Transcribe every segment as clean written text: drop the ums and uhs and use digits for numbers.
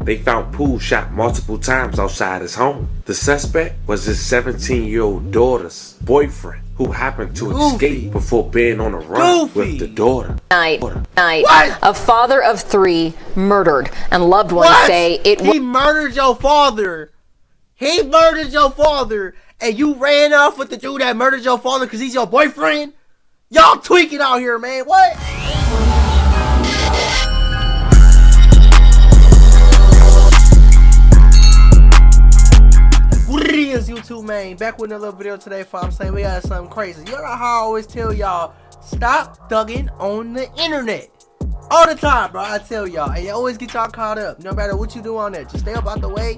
they found Pooh shot multiple times outside his home. The suspect was his 17-year-old daughter's boyfriend, who happened to escape before being on a run with the daughter. Night. What? A father of 3 murdered, and loved ones say it was. He murdered your father. He murdered your father, and you ran off with the dude that murdered your father because he's your boyfriend? Y'all tweaking out here, man. What? What it is, YouTube, man? Back with another video today. For I'm saying we got something crazy. You know how I always tell y'all, stop thugging on the internet. All the time, bro. I tell y'all, and you always get y'all caught up. No matter what you do on there, just stay up out the way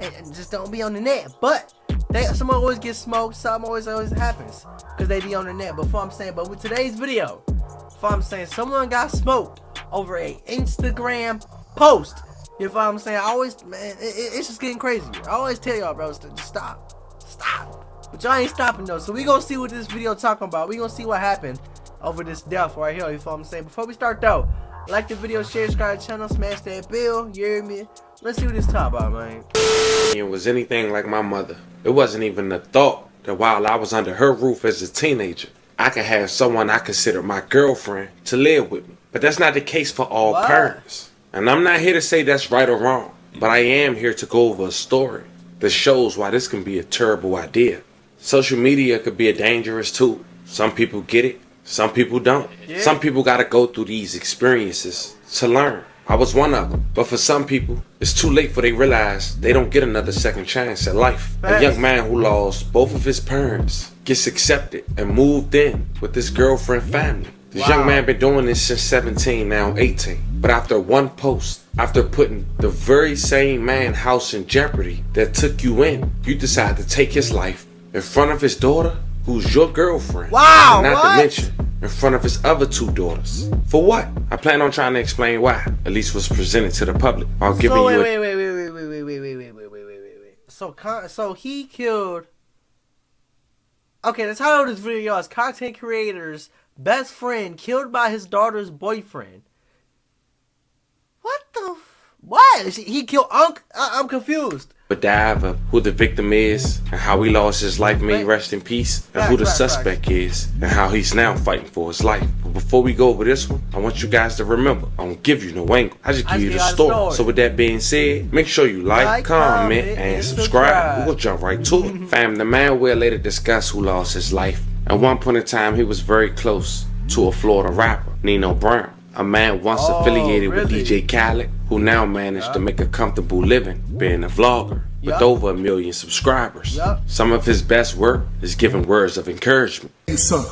and just don't be on the net. But someone always gets smoked. Something always happens because they be on the net. But but with today's video, someone got smoked over a Instagram post. You know what I'm saying? I always, man, it's just getting crazy. I always tell y'all, bro, just stop. But y'all ain't stopping though. So we gonna see what this video talking about. We gonna see what happened over this death right here. You know what I'm saying? Before we start though, like the video, share, subscribe to the channel, smash that bell. You hear me? Let's see what this talk about, man. It was anything like my mother. It wasn't even a thought that while I was under her roof as a teenager, I could have someone I consider my girlfriend to live with me. But that's not the case for all parents. And I'm not here to say that's right or wrong, but I am here to go over a story that shows why this can be a terrible idea. Social media could be a dangerous tool. Some people get it, some people don't. Yeah. Some people gotta go through these experiences to learn. I was one of them. But for some people, it's too late for they realize they don't get another second chance at life. A young man who lost both of his parents gets accepted and moved in with his girlfriend family. This young man been doing this since 17, now 18. But after one post, after putting the very same man's house in jeopardy that took you in, you decide to take his life in front of his daughter, who's your girlfriend. Wow, and not to mention, in front of his other 2 daughters. For what? I plan on trying to explain why. At least was presented to the public. I'll give you wait. So he killed. Okay, the title of this video is Content Creator's Best Friend Killed by His Daughter's Boyfriend. What the? What? He killed Unc? I'm confused. But dive of who the victim is and how he lost his life, may he rest in peace, and who the suspect is and how he's now fighting for his life. But before we go over this one, I want you guys to remember, I don't give you no angle. I just give you the story. So with that being said, make sure you like, comment, and subscribe. We'll jump right to it. Fam, the man will later discuss who lost his life. At one point in time, he was very close to a Florida rapper, Nino Brown. A man once affiliated with DJ Khaled, who now managed to make a comfortable living being a vlogger with over 1 million subscribers. Some of his best work is giving words of encouragement. Hey, son,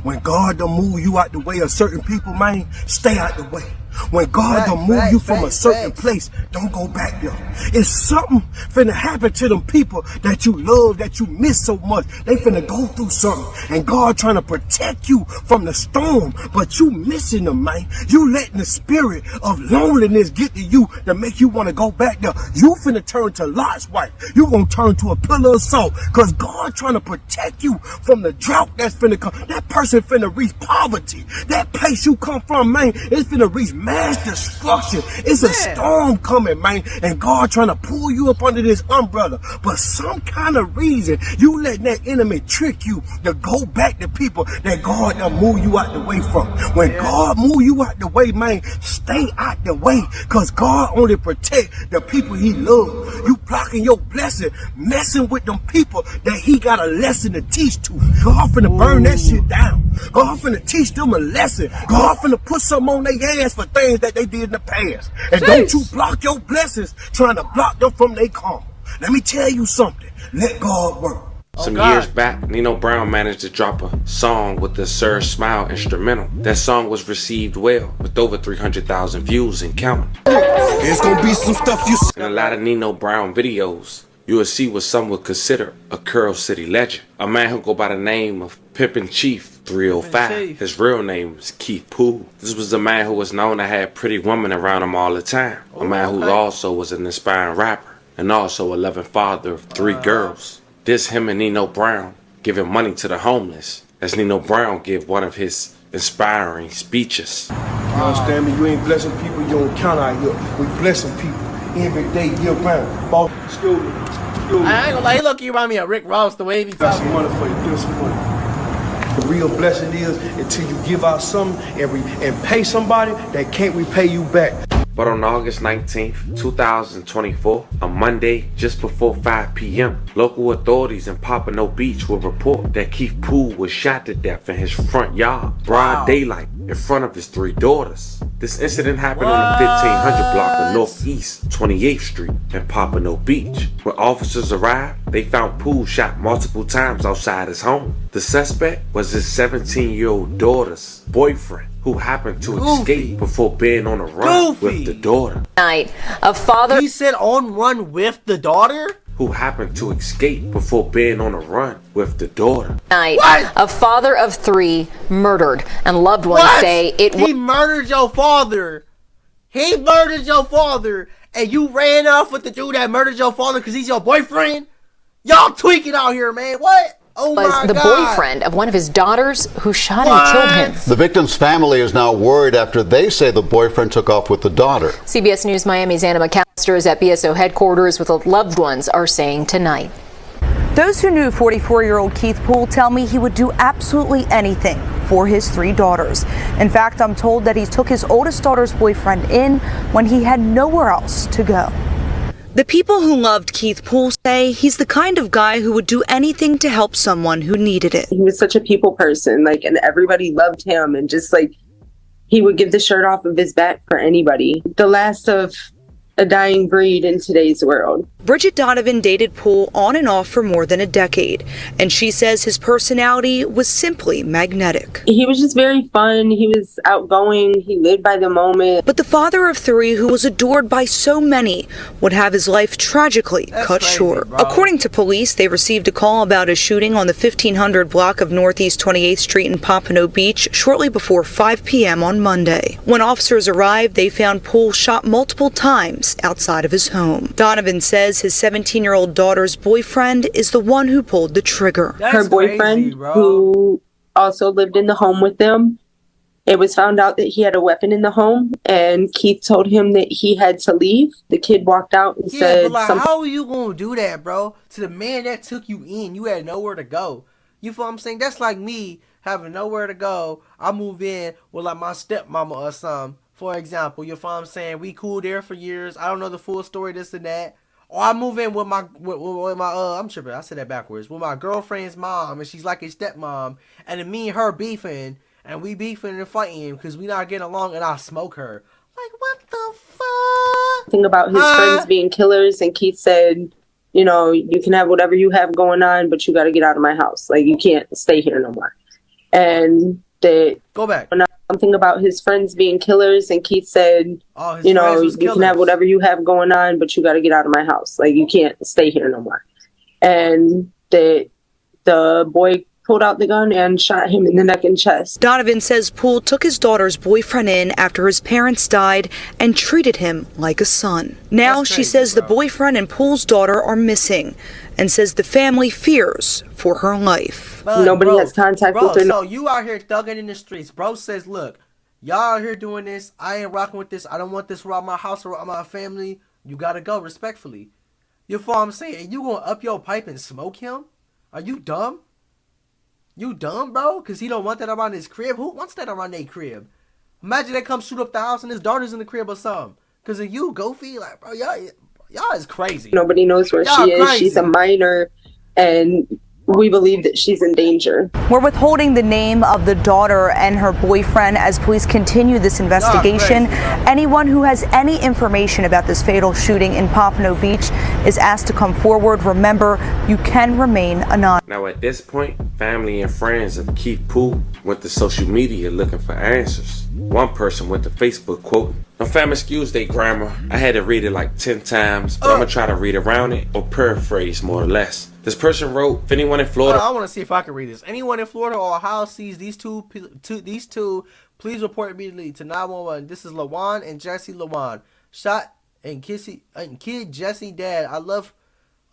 when God don't move you out the way of certain people, man, stay out the way. When God don't move you from a certain place, don't go back there. It's something finna happen to them people that you love, that you miss so much. They finna go through something, and God trying to protect you from the storm, but you missing them, man. You letting the spirit of loneliness get to you to make you want to go back there. You finna turn to Lot's wife. You gonna turn to a pillar of salt, cause God trying to protect you from the drought that's finna come. That person finna reach poverty. That place you come from, man, it's finna reach mass destruction. It's a storm coming, man, and God trying to pull you up under this umbrella. But some kind of reason, you let that enemy trick you to go back to people that God done move you out the way from. When God move you out the way, man, stay out the way, because God only protect the people he love. You blocking your blessing, messing with them people that he got a lesson to teach to. God finna burn that shit down. God finna teach them a lesson. God finna put something on their ass for things that they did in the past. And don't you block your blessings trying to block them from their karma. Let me tell you something. Let God work. Some years back, Nino Brown managed to drop a song with the Sir Smile instrumental. That song was received well, with over 300,000 views and counting. There's gonna be some stuff you in a lot of Nino Brown videos, you will see what some would consider a Curl City legend. A man who go by the name of Pimpin' Chief 305. His real name is Keith Pooh. This was a man who was known to have pretty women around him all the time. A man who also was an inspiring rapper and also a loving father of 3 girls. This him and Nino Brown giving money to the homeless, as Nino Brown gave one of his inspiring speeches. You understand me? You ain't blessing people, you don't count out here. We blessing people. every day, year round. Boss, excuse me. I ain't gonna lie, look, you remind me of Rick Ross, the way he be Got some talking. money for you, do some money. The real blessing is until you give out something and pay somebody that can't repay you back. But on August 19th, 2024, a Monday just before 5 p.m., local authorities in Pompano Beach will report that Keith Poole was shot to death in his front yard, broad daylight, in front of his 3 daughters. This incident happened on the 1500 block of Northeast 28th Street in Pompano Beach. When officers arrived, they found Poole shot multiple times outside his home. The suspect was his 17-year-old daughter's boyfriend, who happened to escape before being on a run with the daughter. Night, a father. He said on run with the daughter? Who happened to escape before being on a run with the daughter. Night, What? a father of 3 murdered, and loved ones What? say it He murdered your father. He murdered your father, and you ran off with the dude that murdered your father because he's your boyfriend? Y'all tweaking out here, man. What? Oh was my the God. boyfriend of one of his daughters who shot and killed him. The victim's family is now worried after they say the boyfriend took off with the daughter. CBS News Miami's Anna McAllister is at BSO headquarters with what loved ones are saying tonight. Those who knew 44-year-old Keith Poole tell me he would do absolutely anything for his 3 daughters. In fact, I'm told that he took his oldest daughter's boyfriend in when he had nowhere else to go. The people who loved Keith Poole say he's the kind of guy who would do anything to help someone who needed it. He was such a people person, and everybody loved him, and just he would give the shirt off of his back for anybody. The last of a dying breed in today's world. Bridget Donovan dated Poole on and off for more than a decade, and she says his personality was simply magnetic. He was just very fun. He was outgoing. He lived by the moment. But the father of 3, who was adored by so many, would have his life tragically cut crazy, short. bro. According to police, they received a call about a shooting on the 1500 block of Northeast 28th Street in Pompano Beach shortly before 5 p.m. on Monday. When officers arrived, they found Poole shot multiple times outside of his home. Donovan says his 17-year-old daughter's boyfriend is the one who pulled the trigger. That's Her boyfriend, crazy, bro. who also lived in the home with them, it was found out that he had a weapon in the home, and Keith told him that he had to leave. The kid walked out and Yeah, said, but how are you gonna do that, bro? To the man that took you in, you had nowhere to go. You feel what I'm saying? That's like me having nowhere to go. I move in with my stepmama or something. For example, you feel what I'm saying? We cool there for years. I don't know the full story, this and that. Or I move in with my I'm tripping. I said that backwards. With my girlfriend's mom, and she's like a stepmom, and then me and her beefing, and we beefing and fighting because we not getting along, and I smoke her. Like, what the fuck? Thing about his friends being killers, and Keith said, you can have whatever you have going on, but you got to get out of my house. You can't stay here no more. And that Go back. something about his friends being killers, and Keith said, Oh, his you friends was can have killers. whatever you have going on, but you got to get out of my house. You can't stay here no more. And that the boy pulled out the gun and shot him in the neck and chest. Donovan says Poole took his daughter's boyfriend in after his parents died and treated him like a son. Now That's she crazy, says bro. the boyfriend and Poole's daughter are missing and says the family fears for her life. But, Nobody has contact with her. So you out here thugging in the streets. Bro says, look, y'all out here doing this. I ain't rocking with this. I don't want this around my house or around my family. You gotta go respectfully. You feel what I'm saying? You gonna up your pipe and smoke him? Are you dumb? You dumb, bro? Because he don't want that around his crib? Who wants that around their crib? Imagine they come shoot up the house and his daughter's in the crib or something. Because of you, Goofy. Like, bro, y'all is crazy. Nobody knows where Y'all she is. crazy. She's a minor, and we believe that she's in danger. We're withholding the name of the daughter and her boyfriend as police continue this investigation. crazy, bro. Anyone who has any information about this fatal shooting in Pompano Beach is asked to come forward. Remember, you can remain anonymous. Now at this point, family and friends of Keith Poole went to social media looking for answers. One person went to Facebook quoting, "No fam, excuse they grammar. I had to read it like 10 times, but I'm gonna try to read around it or paraphrase more or less." This person wrote, "If anyone in Florida..." I want to see if I can read this. Anyone in Florida or Ohio sees these two, please report immediately to 911. This is Lawan and Jesse Lawan. Shot and kid Jesse dad. I love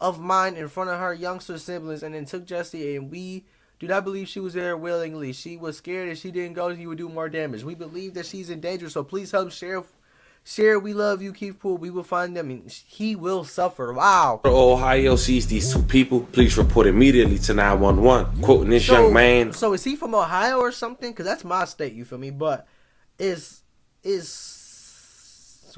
of mine in front of her youngster siblings, and then took Jesse, and we do not believe she was there willingly. She was scared, and she didn't go, he would do more damage. We believe that she's in danger, so please help Share, we love you, Keith Poole. We will find them and he will suffer. Wow. Ohio sees these two people, please report immediately to 911. Quoting this young man. So is he from Ohio or something? Because that's my state, you feel me? But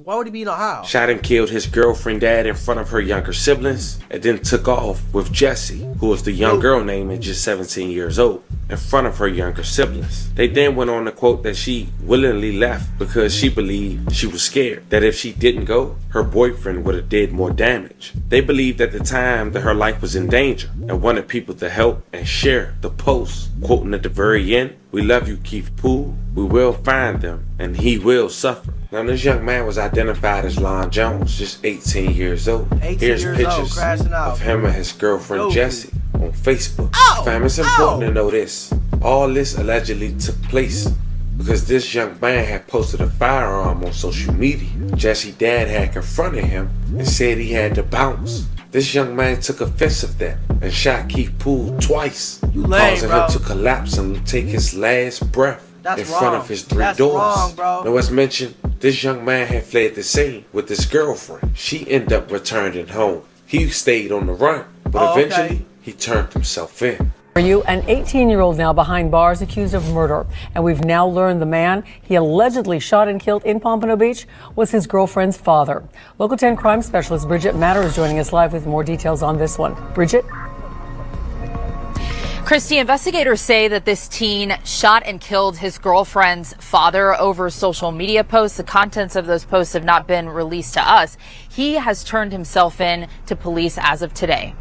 why would he be in Ohio? Shot and killed his girlfriend dad in front of her younger siblings, and then took off with Jessie, who was the young girl named and just 17 years old, in front of her younger siblings. They then went on to quote that she willingly left because she believed she was scared that if she didn't go, her boyfriend would have did more damage. They believed at the time that her life was in danger and wanted people to help and share the post, quoting at the very end, "We love you, Keith Poole. We will find them and he will suffer." Now, this young man was identified as Lon Jones, just 18 years old. 18 Here's years pictures old, crashing out. of him and his girlfriend Jessie on Facebook. Oh, Fam, it's important to know this. All this allegedly took place because this young man had posted a firearm on social media. Jessie's dad had confronted him and said he had to bounce. This young man took offense of that and shot Keith Poole twice, causing him to collapse and take his last breath in front of his three daughters. Now, as mentioned, this young man had fled the scene with his girlfriend. She ended up returning home. He stayed on the run, but eventually he turned himself in. For you, an 18-year-old now behind bars accused of murder. And we've now learned the man he allegedly shot and killed in Pompano Beach was his girlfriend's father. Local 10 crime specialist Bridget Matter is joining us live with more details on this one. Bridget? Christy, investigators say that this teen shot and killed his girlfriend's father over social media posts. The contents of those posts have not been released to us. He has turned himself in to police as of today.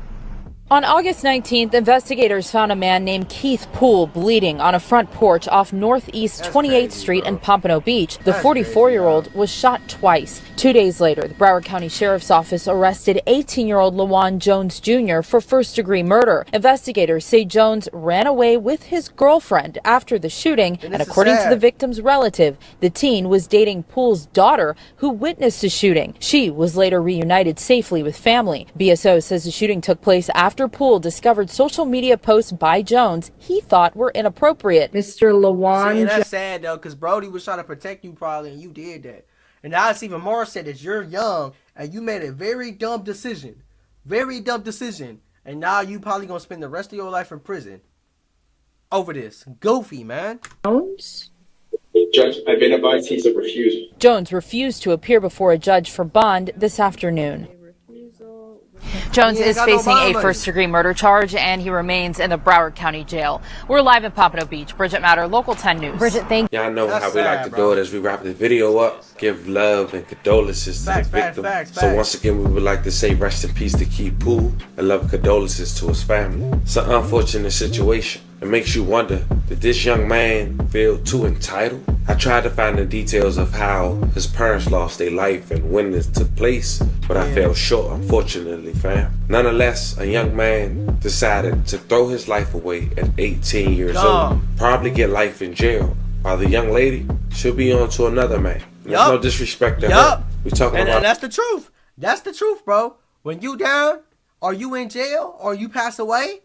On August 19th, investigators found a man named Keith Poole bleeding on a front porch off Northeast 28th Street in Pompano Beach. The 44-year-old was shot twice. 2 days later, the Broward County Sheriff's Office arrested 18-year-old LaJuan Jones Jr. for first-degree murder. Investigators say Jones ran away with his girlfriend after the shooting, and according to the victim's relative, the teen was dating Poole's daughter, who witnessed the shooting. She was later reunited safely with family. BSO says the shooting took place after Poole discovered social media posts by Jones he thought were inappropriate. Mr. LaJuan. See, that's sad though, because Brody was trying to protect you probably, and you did that. And now it's even more sad that you're young and you made a very dumb decision. Very dumb decision. And now you probably gonna spend the rest of your life in prison over this. Goofy, man. Jones? Judge, I've been advised he's a refuser. Jones refused to appear before a judge for bond this afternoon. Jones is facing a first-degree murder charge, and he remains in the Broward County Jail. We're live in Pompano Beach. Bridget Matter, Local 10 News. Bridget, thank you. Y'all know how we like to do it as we wrap the video up. Give love and condolences to the victim. So once again, we would like to say rest in peace to Keith Poole and love and condolences to his family. It's an unfortunate situation. It makes you wonder, did this young man feel too entitled? I tried to find the details of how his parents lost their life and when this took place, but I fell short, unfortunately, fam. Nonetheless, a young man decided to throw his life away at 18 years old, probably get life in jail, while the young lady should be on to another man. There's no disrespect to her. We talking about, and that's the truth. That's the truth, bro. When you down, or you in jail, or you pass away,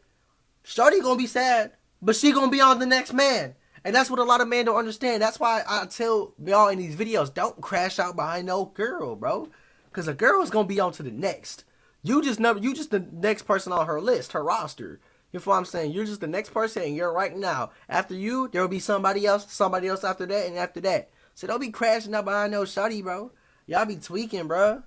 shorty gonna be sad, but she gonna be on the next man. And that's what a lot of men don't understand. That's why I tell y'all in these videos, don't crash out behind no girl, bro. Because a girl is going to be on to the next. You just the next person on her list, her roster. You know what I'm saying? You're just the next person and you're right now. After you, there will be somebody else after that, and after that. So don't be crashing out behind no shawty, bro. Y'all be tweaking, bro.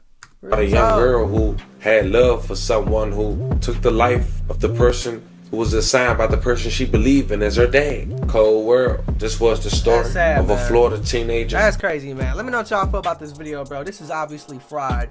A young girl who had love for someone who took the life of the person who was assigned by the person she believed in as her dad. Cold world. This was the story of a Florida teenager. That's crazy, man. Let me know what y'all feel about this video, bro. This is obviously fried.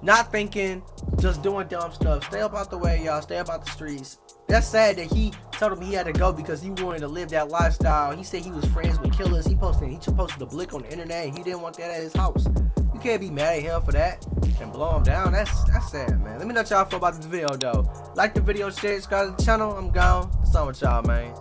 Not thinking, just doing dumb stuff. Stay up out the way, y'all. Stay up out the streets. That's sad that he told him he had to go because he wanted to live that lifestyle. He said he was friends with killers. He posted a blick on the internet and he didn't want that at his house. You can't be mad at him for that and blow him down. That's sad, man. Let me know what y'all feel about this video, though. Like the video, share, subscribe to the channel. I'm gone. What's up with y'all, man?